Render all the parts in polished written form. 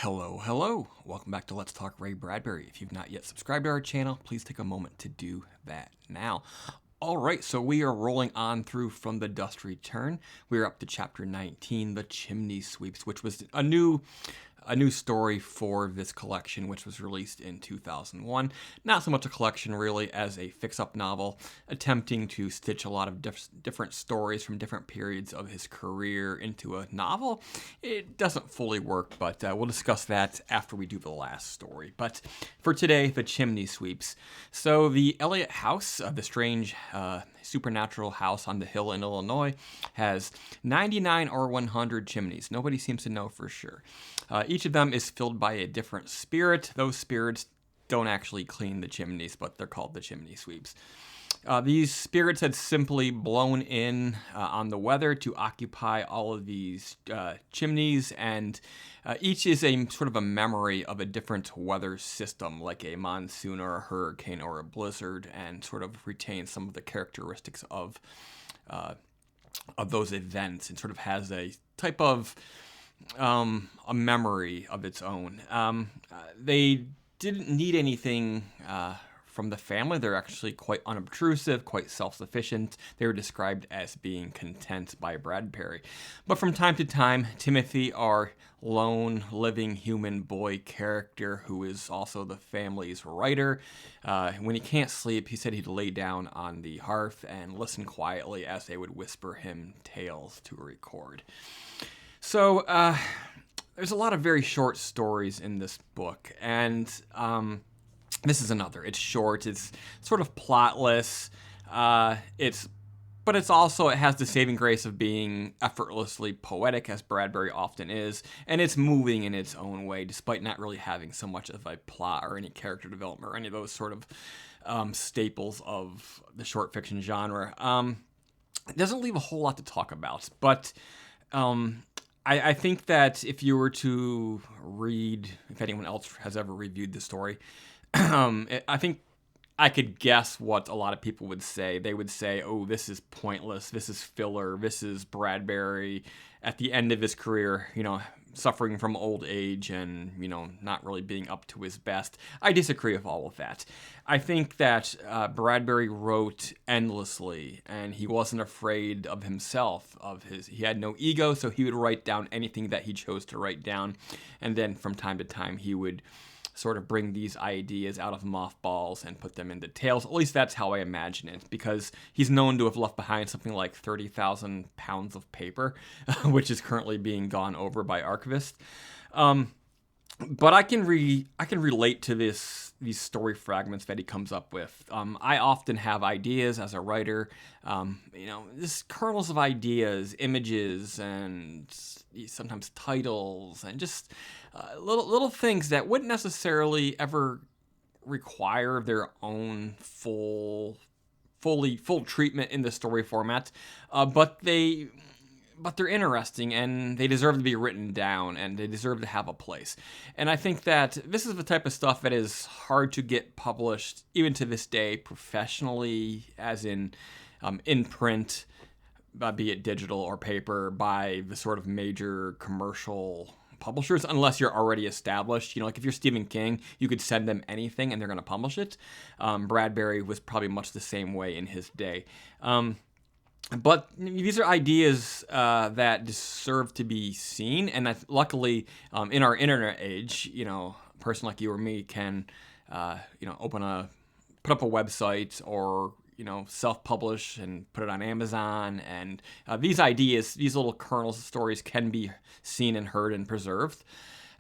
Hello. Welcome back to Let's Talk Ray Bradbury. If you've not yet subscribed to our channel, please take a moment to do that now. All right, so we are rolling on through From the Dust Return. We're up to chapter 19, The Chimney Sweeps, which was a new story for this collection, which was released in 2001. Not so much a collection, really, as a fix-up novel, attempting to stitch a lot of different stories from different periods of his career into a novel. It doesn't fully work, but we'll discuss that after we do the last story. But for today, The Chimney Sweeps. So the Elliott House, the strange supernatural house on the hill in Illinois, has 99 or 100 chimneys. Nobody seems to know for sure. Each of them is filled by a different spirit. Those spirits don't actually clean the chimneys, but they're called the chimney sweeps. These spirits had simply blown in on the weather to occupy all of these chimneys, and each is a sort of a memory of a different weather system, like a monsoon or a hurricane or a blizzard, and sort of retain some of the characteristics of those events, and sort of has a type of a memory of its own. They didn't need anything from the family. They're actually quite unobtrusive, quite self-sufficient. They were described as being content by Bradbury. But from time to time, Timothy, our lone living human boy character, who is also the family's writer, when he can't sleep, he said he'd lay down on the hearth and listen quietly as they would whisper him tales to record. So there's a lot of very short stories in this book, and this is another. It's short. It's sort of plotless. But it has the saving grace of being effortlessly poetic, as Bradbury often is, and it's moving in its own way, despite not really having so much of a plot or any character development or any of those sort of staples of the short fiction genre. It doesn't leave a whole lot to talk about, but I think that if you were to read, if anyone else has ever reviewed the story, I think I could guess what a lot of people would say. They would say, oh, this is pointless, this is filler, this is Bradbury at the end of his career, suffering from old age and, not really being up to his best. I disagree with all of that. I think that Bradbury wrote endlessly, and he wasn't afraid of himself. He had no ego, so he would write down anything that he chose to write down, and then from time to time he would sort of bring these ideas out of mothballs and put them into tales. At least that's how I imagine it, because he's known to have left behind something like 30,000 pounds of paper, which is currently being gone over by archivists. But I can relate to these story fragments that he comes up with. I often have ideas as a writer, just kernels of ideas, images, and sometimes titles, and just little things that wouldn't necessarily ever require their own full treatment in the story format, but they're interesting, and they deserve to be written down, and they deserve to have a place. And I think that this is the type of stuff that is hard to get published, even to this day, professionally, as in print, be it digital or paper, by the sort of major commercial publishers, unless you're already established. Like if you're Stephen King, you could send them anything and they're going to publish it. Bradbury was probably much the same way in his day. But these are ideas that deserve to be seen, and luckily, in our internet age, a person like you or me can, put up a website or self-publish and put it on Amazon, and these ideas, these little kernels of stories, can be seen and heard and preserved.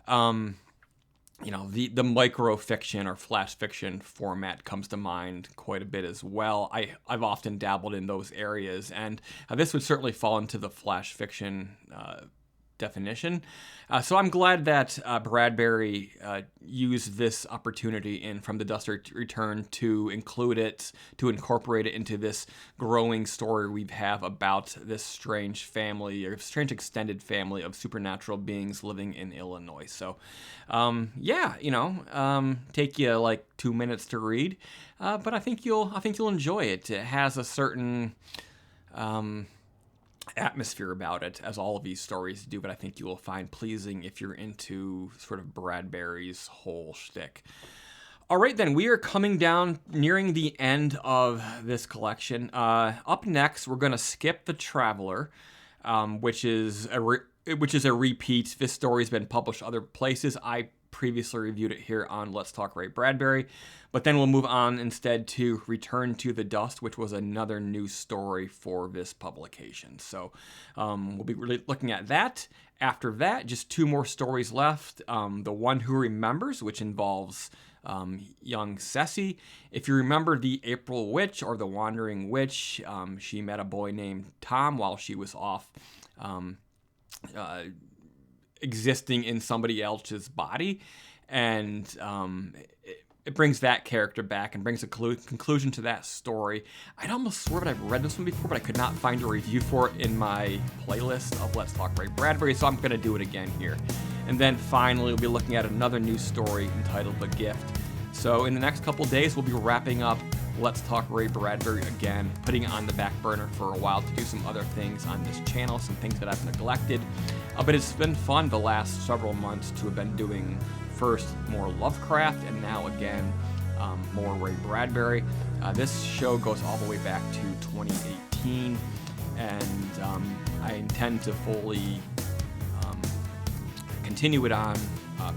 The micro-fiction or flash fiction format comes to mind quite a bit as well. I've often dabbled in those areas, and this would certainly fall into the flash fiction definition. So I'm glad that Bradbury used this opportunity in From the Dust Return to include it, to incorporate it into this growing story we have about this strange family, or strange extended family of supernatural beings living in Illinois. So, take you like 2 minutes to read, but I think you'll enjoy it. It has a certain atmosphere about it, as all of these stories do, but I think you will find pleasing if you're into sort of Bradbury's whole shtick. All right, then, we are coming down, nearing the end of this collection. Up next, we're going to skip The Traveler, which is a repeat. This story's been published other places. I previously reviewed it here on Let's Talk Ray Bradbury, but then we'll move on instead to Return to the Dust, which was another new story for this publication. So we'll be really looking at that. After that, just 2 more stories left. The One Who Remembers, which involves young Ceci. If you remember the April Witch or the Wandering Witch, she met a boy named Tom while she was off existing in somebody else's body, and it brings that character back and brings a conclusion to that story. I'd almost swear that I've read this one before, but I could not find a review for it in my playlist of Let's Talk Ray Bradbury, so I'm going to do it again here. And then finally, we'll be looking at another new story entitled The Gift. So in the next couple days, we'll be wrapping up Let's Talk Ray Bradbury again, putting it on the back burner for a while to do some other things on this channel, some things that I've neglected. But it's been fun the last several months to have been doing first more Lovecraft and now again more Ray Bradbury. This show goes all the way back to 2018, and I intend to fully continue it on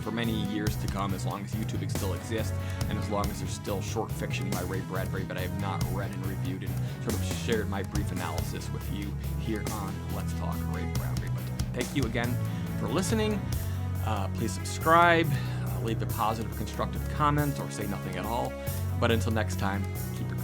for many years to come, as long as YouTube still exists and as long as there's still short fiction by Ray Bradbury that I have not read and reviewed and sort of shared my brief analysis with you here on Let's Talk Ray Bradbury. But thank you again for listening. Please subscribe, leave a positive, constructive comment, or say nothing at all. But until next time, keep your